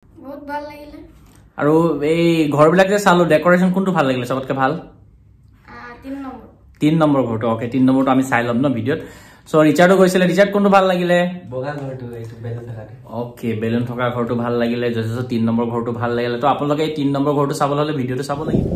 বহুত ভাল লাগিলে আৰু এই ঘৰবিলাক যে চালো ডেকোৰেশন কোনটো ভাল লাগিলে সবতকে ভাল 3 নম্বৰ ঘৰটো ওকে 3 নম্বৰটো আমি চাই লম ন ভিডিঅত সো ৰিচাৰ্ডো কৈছিলে ৰিচাৰ্ড কোনটো ভাল লাগিলে বগা ঘৰটো এইটো বেলুন থাকাটো ওকে বেলুন থকা ঘৰটো ভাল লাগিলে যথেষ্ট 3 নম্বৰ ঘৰটো ভাল লাগিলে তো আপোনালোকে এই 3 নম্বৰ ঘৰটো চাবলৈ হলে ভিডিঅটো চাব লাগিব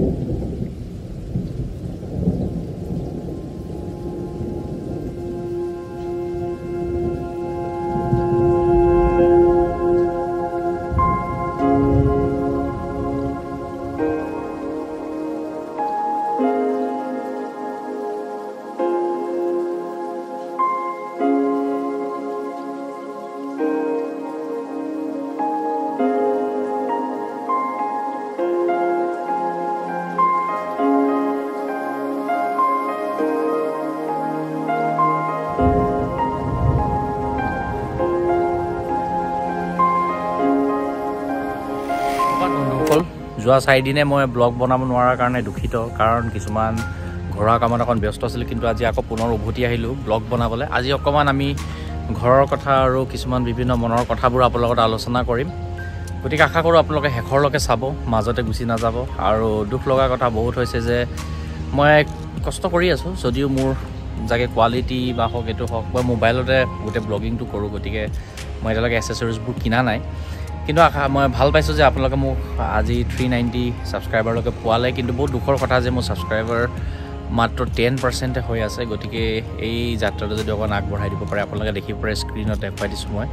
যোৱা 4 দিনে মই ব্লগ বনাব নোৱাৰাৰ কাৰণে দুখিত কাৰণ কিছুমান ঘৰৰ কামত এখন ব্যস্ত আছিল কিন্তু আজি আকৌ পুনৰ উভতি আহিলো ব্লগ বনাবলৈ আজি অকমান আমি ঘৰৰ কথা আৰু কিছুমান বিভিন্ন মনৰ কথাবোৰ আপোনালোকৰ লগত আলোচনা কৰিম গতিকে আশা কৰোঁ আপোনালোকে শেষৰলৈকে চাব মাজতে গুচি নাযাব আৰু দুখ লগা কথা বহুত হৈছে যে মই কষ্ট কৰি আছোঁ যদিও মোৰ জাগে কোৱালিটি বা হওক এইটো হওক মই মোবাইলতে গোটেই ব্লগিংটো কৰোঁ গতিকে মই এতিয়ালৈকে এক্সেসৰিজবোৰ কিনা নাই কিন্তু মই ভাল পাইছোঁ যে আপোনালোকে মোক আজি 390 ছাবস্ক্ৰাইবাৰলৈকে পোৱালে কিন্তু বহুত দুখৰ কথা যে মোৰ ছাবস্ক্ৰাইবাৰ মাত্ৰ 10% হৈ আছে গতিকে এই যাত্ৰাটো যদি অকণ আগবঢ়াই দিব পাৰে আপোনালোকে দেখিব পাৰে স্ক্ৰীনত দেখুৱাই দিছোঁ মই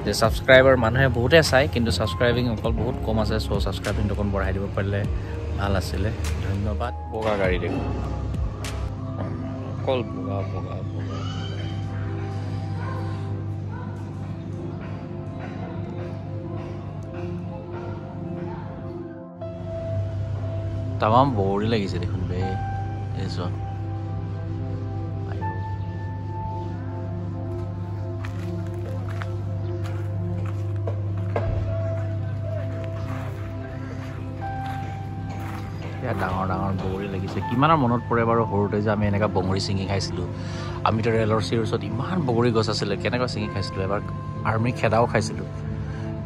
যে ছাবস্ক্ৰাইবাৰ মানুহে বহুতে চায় কিন্তু ছাবস্ক্ৰাইবিং অকল বহুত কম আছে চ' ছাবস্ক্ৰাইবিংটো অকণ বঢ়াই দিব পাৰিলে ভাল আছিলে ধন্যবাদ বগা গাড়ী দেখোন অকল বগা বগা বগা তামাম বৌৰি লাগিছে দেখোন বে এইছো ডাঙৰ ডাঙৰ বগৰী লাগিছে কিমানৰ মনত পৰে বাৰু সৰুতে যে আমি এনেকা বগৰী ছিঙি খাইছিলোঁ আমিতো ৰেলৰ চিৰিছত ইমান বগৰী গছ আছিলে কেনেকৈ ছিঙি খাইছিলোঁ এবাৰ আৰ্মি খেদাও খাইছিলোঁ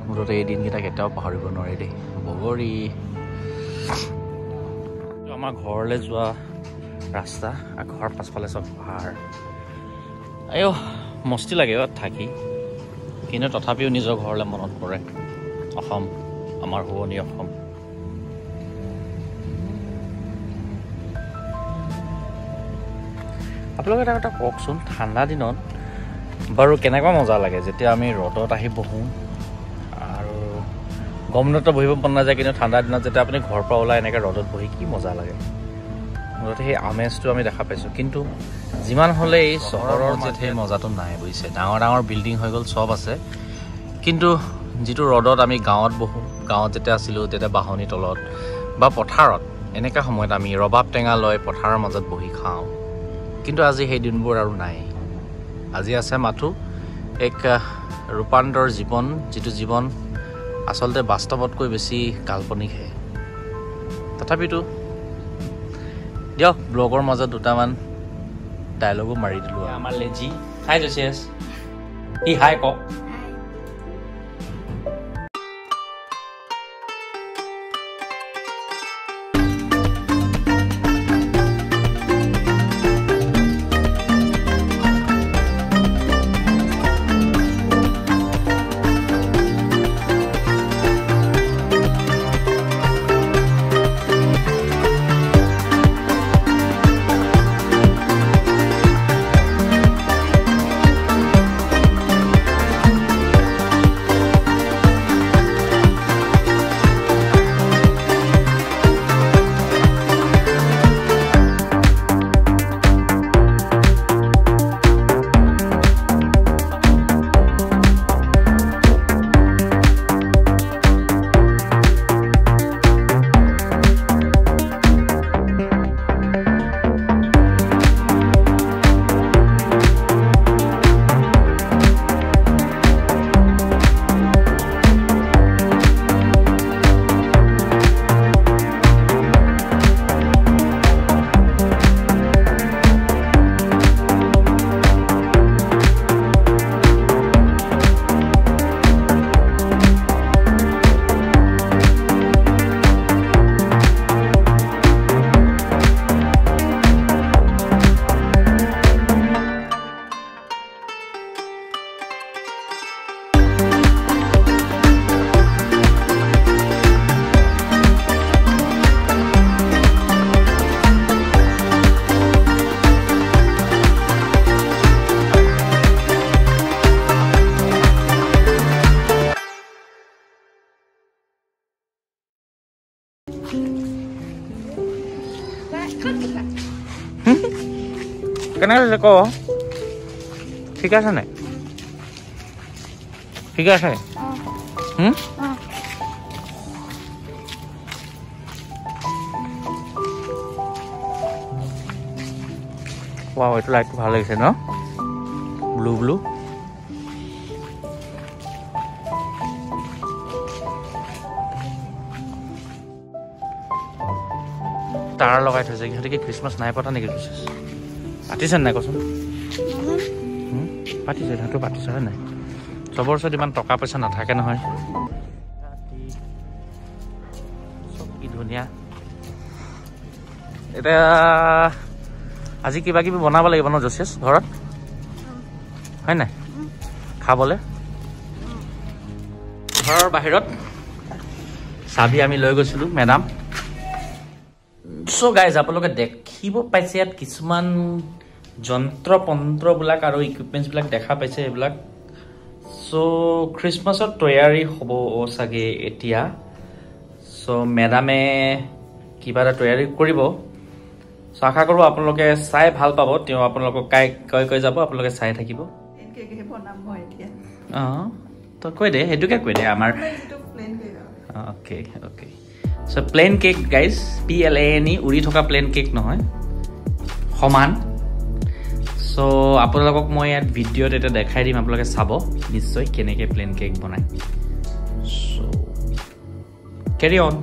মুঠতে এই দিনকেইটা কেতিয়াও পাহৰিব নোৱাৰি দেই বগৰী আমাৰ ঘৰলৈ যোৱা ৰাস্তা আৰু ঘৰ পাছফালে চব পাহাৰ আয়ো মস্তি লাগে থাকি কিন্তু তথাপিও নিজৰ ঘৰলৈ মনত পৰে অসম আমাৰ শুৱনি অসম আপোনালোকে এটা কথা কওকচোন ঠাণ্ডা দিনত বাৰু কেনেকুৱা মজা লাগে যেতিয়া আমি ৰ'দত আহি বহোঁ আৰু গৰম দিনতো বহিব মন নাযায় কিন্তু ঠাণ্ডা দিনত যেতিয়া আপুনি ঘৰৰ পৰা ওলাই এনেকৈ ৰ'দত বহি কি মজা লাগে মুঠতে সেই আমেজটো আমি দেখা পাইছোঁ কিন্তু যিমান হ'লে এই চহৰৰ মাজত সেই মজাটো নাই বুজিছে ডাঙৰ ডাঙৰ বিল্ডিং হৈ গ'ল চব আছে কিন্তু যিটো ৰ'দত আমি গাঁৱত বহোঁ গাঁৱত যেতিয়া আছিলোঁ তেতিয়া বাহনি তলত বা পথাৰত এনেকুৱা সময়ত আমি ৰবাব টেঙা লৈ পথাৰৰ মাজত বহি খাওঁ কিন্তু আজি সেই দিনবোৰ আৰু নাই আজি আছে মাথো এক ৰূপান্তৰ জীৱন যিটো জীৱন আচলতে বাস্তৱতকৈ বেছি কাল্পনিকহে তথাপিতো দিয়ক ব্লগৰ মাজত দুটামান ডায়লগো মাৰি দিলোঁ আমাৰ লেজি হাই জচিয়াছ ই হাই কওক কেনেকৈ আছে ক ঠিক আছে নাই ঠিক আছে wow itu light ভাল লাগিছে ন ব্লু ব্লু তার লগাই থৈছে সিহঁতে কি ক্ৰিছমাছ নাই পতা নেকি পাতিছে নাই কচোন পাতিছে সিহঁতেও পাতিছে হয় নাই চবৰ ওচৰত ইমান টকা পইচা নাথাকে নহয় চব কি ধুনীয়া এতিয়া আজি কিবা কিবি বনাব লাগিব ন জচেছ ঘৰত হয় নাই খাবলৈ ঘৰৰ বাহিৰত চাবি আমি লৈ গৈছিলোঁ মেডাম চ' গাইজ আপোনালোকে দেখিব পাইছে ইয়াত কিছুমান যন্ত্ৰ পন্ত্ৰবিলাক আৰু ইকুইপমেণ্টছবিলাক দেখা পাইছে এইবিলাক চ' খ্ৰীষ্টমাছত তৈয়াৰী হ'ব চাগে এতিয়া চ' মেডামে কিবা এটা তৈয়াৰী কৰিব চ' আশা কৰোঁ আপোনালোকে চাই ভাল পাব তেওঁ আপোনালোকক কৈ যাব আপোনালোকে চাই থাকিব অঁ তই কৈ দে সেইটোকে কৈ দে আমাৰ okay okay so' plan cake guys PLANE উৰি থকা প্লেন কেক নহয় সমান চ' আপোনালোকক মই ইয়াত ভিডিঅ'ত এটা দেখাই দিম আপোনালোকে চাব নিশ্চয় কেনেকৈ প্লেন কেক বনায় চ' কেৰি অন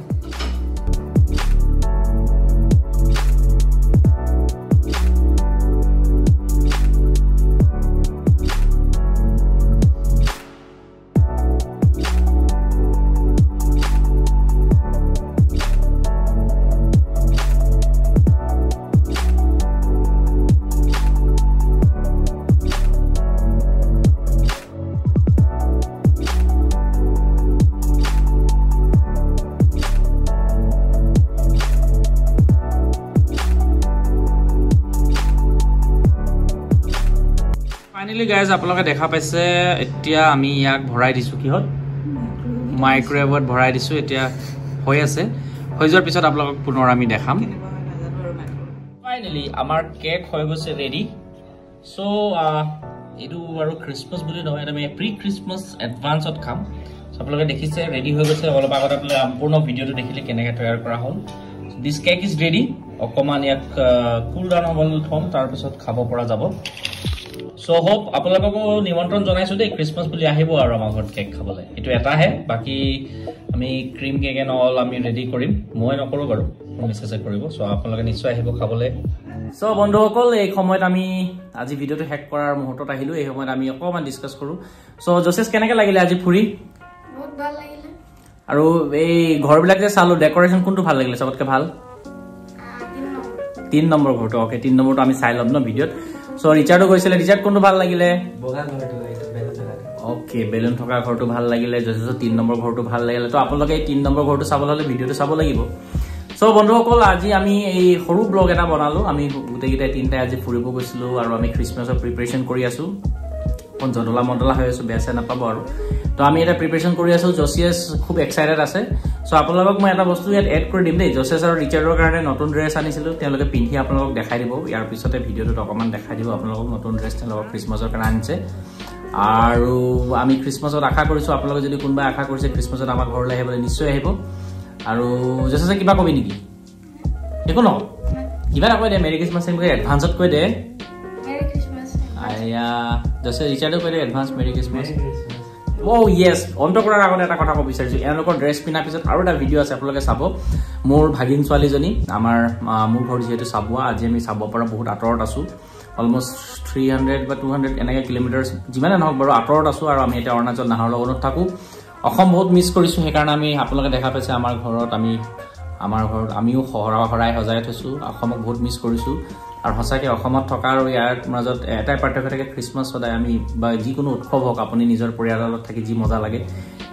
ফাইনেলি গাইজ আপোনালোকে দেখা পাইছে এতিয়া আমি ইয়াক ভৰাই দিছোঁ কিহত মাইক্ৰৱেভত ভৰাই দিছোঁ এতিয়া হৈ আছে হৈ যোৱাৰ পিছত আপোনালোকক পুনৰ আমি দেখাম ফাইনেলি আমাৰ কেক হৈ গৈছে ৰেডি চ' এইটো আৰু খ্ৰীষ্টমাছ বুলি নহয় আমি প্ৰি খ্ৰীষ্টমাছ এডভান্সত খাম আপোনালোকে দেখিছে ৰেডি হৈ গৈছে অলপ আগত আপোনালোকে সম্পূৰ্ণ ভিডিঅ'টো দেখিলে কেনেকৈ তৈয়াৰ কৰা হ'ল দিছ কেক ইজ ৰেডি অকণমান ইয়াক কুল ডাউন হ'বলৈ থ'ম তাৰপিছত খাব পৰা যাব চ' হোপ আপোনালোককো নিমন্ত্ৰণ জনাইছোঁ দেই খ্ৰীষ্টমাছ বুলি আহিব আৰু আমাৰ ঘৰত কেক খাবলৈ এইটো এটাহে বাকী আমি ক্ৰীম কেক এণ্ড অল আমি ৰেডি কৰিম মই নকৰোঁ বাৰু মেছেজে কৰিব চ' আপোনালোকে নিশ্চয় আহিব খাবলৈ চ' বন্ধুসকল এই সময়ত আমি আজি ভিডিঅ'টো শেষ কৰাৰ মুহূৰ্তত আহিলোঁ এই সময়ত আমি অকণমান ডিছকাছ কৰোঁ চ' জচেছ কেনেকৈ লাগিলে আজি ফুৰি বহুত ভাল লাগিলে আৰু এই ঘৰবিলাক যে চালোঁ ডেক'ৰেশ্যন কোনটো ভাল লাগিলে চবতকৈ ভাল 3 নম্বৰ ঘৰটো অ'কে 3 নম্বৰটো আমি চাই ল'ম ন ভিডিঅ'ত চ' ৰিচাৰ্ডো গৈছিলে ৰিচাৰ্ড কোনটো ভাল লাগিলে বগা ঘৰটো এইটো বেলুন থকাটো অ'কে বেলুন থকা ঘৰটো ভাল লাগিলে যথেষ্ট 3 নম্বৰ ঘৰটো ভাল লাগিলে তো আপোনালোকে এই 3 নম্বৰ ঘৰটো চাবলৈ হ'লে ভিডিঅ'টো চাব লাগিব চ' বন্ধুসকল আজি আমি এই সৰু ব্লগ এটা বনালোঁ আমি গোটেইকেইটাই তিনিটাই আজি ফুৰিব গৈছিলোঁ আৰু আমি খ্ৰীষ্টমাছৰ প্ৰিপেৰেশ্যন কৰি আছোঁ অকণ জদলা মদলা হৈ আছোঁ বেয়া চেয়া নাপাব আৰু তো আমি এটা প্ৰিপেৰেশ্যন কৰি আছোঁ জচিয়াছ খুব এক্সাইটেড আছে চ' আপোনালোকক মই এটা বস্তু ইয়াত এড কৰি দিম দেই জচেছ আৰু ৰিচাৰ্ডৰ কাৰণে নতুন ড্ৰেছ আনিছিলোঁ তেওঁলোকে পিন্ধি আপোনালোকক দেখাই দিব ইয়াৰ পিছতে ভিডিঅ'টোত অকণমান দেখাই দিব আপোনালোকক নতুন ড্ৰেছ তেওঁলোকক খ্ৰীষ্টমাছৰ কাৰণে আনিছে আৰু আমি খ্ৰীষ্টমাছত আশা কৰিছোঁ আপোনালোকে যদি কোনোবাই আশা কৰিছে খ্ৰীষ্টমাছত আমাৰ ঘৰলৈ আহিবলৈ নিশ্চয় আহিব আৰু জচেছে কিবা কবি নেকি একো নকওঁ কিবা এটা কৈ দে মেৰি খ্ৰীষ্টমাছ এডভান্সত কৈ দে জচে ৰিচাৰ্ডো কৈ দে এডভান্স মেৰি খ্ৰীষ্টমাছ অ' য়েছ অন্ত কৰাৰ আগতে এটা কথা ক'ব বিচাৰিছোঁ এওঁলোকৰ ড্ৰেছ পিন্ধাৰ পিছত আৰু এটা ভিডিঅ' আছে আপোনালোকে চাব মোৰ ভাগিন ছোৱালীজনী মোৰ ঘৰ যিহেতু চাবুৱা আজি আমি চাব পৰা বহুত আঁতৰত আছোঁ অলমষ্ট 300 বা 200 এনেকৈ কিলোমিটাৰ যিমানে নহওক বাৰু আঁতৰত আছোঁ আৰু আমি এতিয়া অৰুণাচল নাহৰ লগনত থাকোঁ অসম বহুত মিছ কৰিছোঁ সেইকাৰণে আমি আপোনালোকে দেখা পাইছে আমাৰ ঘৰত আমিও শৰাই সজাই থৈছোঁ অসমক বহুত মিছ কৰিছোঁ আৰু সঁচাকৈ অসমত থকা আৰু ইয়াৰ মাজত এটাই পাৰ্থক্য থাকে খ্ৰীষ্টমাছ সদায় আমি বা যিকোনো উৎসৱ হওক আপুনি নিজৰ পৰিয়ালৰ লগত থাকি যি মজা লাগে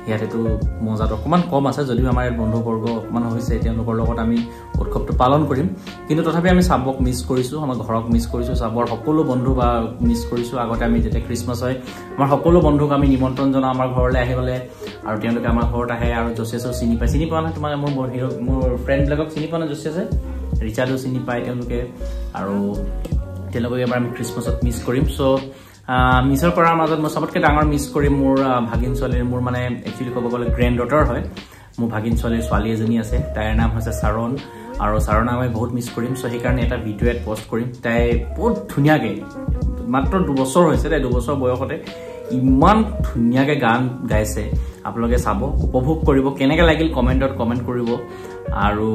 ইয়াতেতো মজাটো অকণমান কম আছে যদিও আমাৰ ইয়াত বন্ধুবৰ্গ অকণমান হৈছে তেওঁলোকৰ লগত আমি উৎসৱটো পালন কৰিম কিন্তু তথাপি আমি চাবক মিছ কৰিছোঁ আমাৰ ঘৰক মিছ কৰিছোঁ চাবৰ সকলো বন্ধু বা মিছ কৰিছোঁ আগতে আমি যেতিয়া খ্ৰীষ্টমাছ হয় আমাৰ সকলো বন্ধুক আমি নিমন্ত্ৰণ জনাওঁ আমাৰ ঘৰলৈ আহিবলৈ আৰু তেওঁলোকে আমাৰ ঘৰত আহে আৰু জচেছক চিনি পোৱা নাই তোমাৰ মোৰ ফ্ৰেণ্ডবিলাকক চিনি পোৱা নাই জচেছে ৰিচাৰ্ডো চিনি পায় তেওঁলোকে আৰু তেওঁলোকক এবাৰ আমি খ্ৰীষ্টমাছত মিছ কৰিম চ' মিছৰ কৰাৰ মাজত মই চবতকৈ ডাঙৰ মিছ কৰিম মোৰ ভাগিন ছোৱালীৰ মোৰ মানে একচুৱেলি ক'ব গ'লে গ্ৰেণ্ড ডটাৰ হয় মোৰ ভাগিন ছোৱালীৰ ছোৱালী এজনী আছে তাইৰ নাম হৈছে চাৰণ আৰু চাৰণক আমি বহুত মিছ কৰিম চ' সেইকাৰণে এটা ভিডিঅ' এড পষ্ট কৰিম তাই বহুত ধুনীয়াকৈ মাত্ৰ 2 বছৰ হৈছে তাই 2 বছৰ বয়সতে ইমান ধুনীয়াকৈ গান গাইছে আপোনালোকে চাব উপভোগ কৰিব কেনেকৈ লাগিল কমেণ্টত কমেণ্ট কৰিব আৰু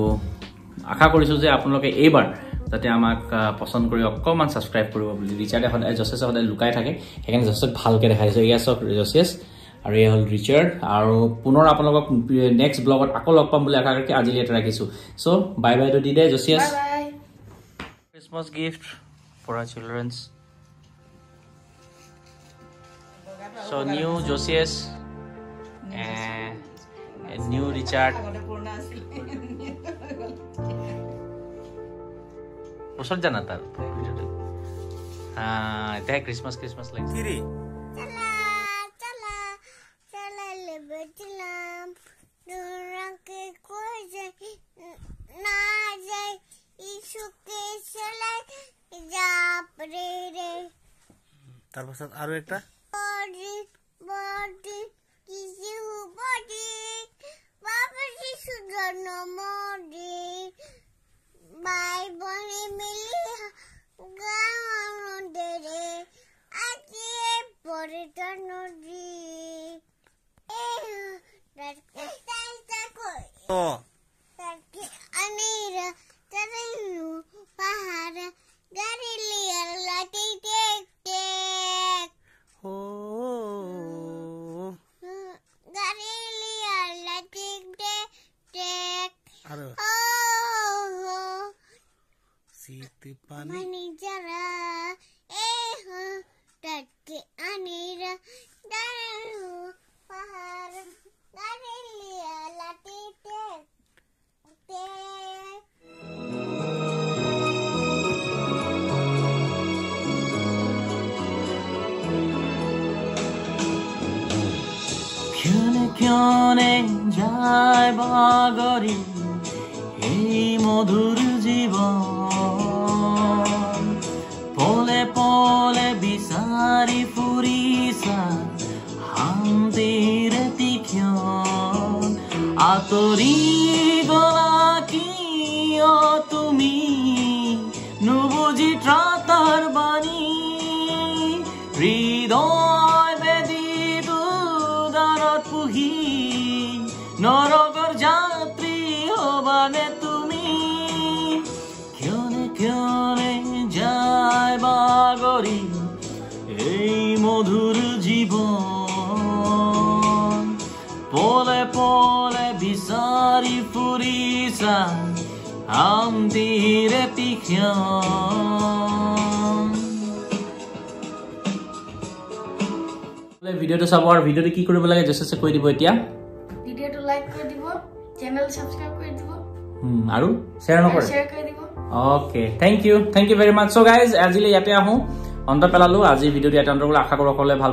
আশা কৰিছোঁ যে আপোনালোকে এইবাৰ যাতে আমাক পছন্দ কৰি অকণমান ছাবস্ক্ৰাইব কৰিব বুলি ৰিচাৰ্ডে সদায় জচেছে সদায় লুকাই থাকে সেইকাৰণে জচেছক ভালকৈ দেখাই দিছোঁ এয়া চাওক জচেছ আৰু এয়া হ'ল ৰিচাৰ্ড আৰু পুনৰ আপোনালোকক নেক্সট ব্লগত আকৌ লগ পাম বুলি আশা কৰি আজিলৈ ইয়াতে ৰাখিছোঁ so' bye bye to the day Josiah's Christmas gift for our children's so' new Josiah's new Richard ওচৰত জানা তাৰ এতিয়া ক্ৰিছমাছ লাগিছে তাৰপাছত আৰু একটা Bye bye Millie Gaon dere Ati Poritano di Anira Tarinu Pahara Gari liar lati tek tek Gari liar lati tek tek Mani jara Tadki anira Daru Pahar Gari liya lati tek Kyone jai bagari Ei modhur জীবন পলে পলে বিচাৰি ফুৰিছা শান্তিৰ তীক্ষণ আঁতৰি গলা কিয় তুমি নুবুজি ত্ৰাতাৰ বাণী হৃদয় বেদীটো দানত পুহি নৰকৰ যাত্ৰী হবানে কিয়নে যায় বাগৰি এই মধুৰ জীৱন পলে পলে বিচাৰি ফুৰিছা শান্তিৰ তীক্ষণ ভিডিঅ'টো চাব আৰু ভিডিঅ'টো কি কৰিব লাগে জচেছে কৈ দিব এতিয়া ভিডিঅ'টো লাইক কৰি দিব চেনেল সাবস্ক্ৰাইব কৰি দিব আৰু শ্বেয়াৰ নকৰে শ্বেয়াৰ কৰি দিব Okay, thank you very much. So guys, আজিলৈ ইয়াতে আহো অন্ত পেলালো আজি ভিডিঅ'টো ইয়াতে অন্ত আশা কৰো সকলোৱে ভাল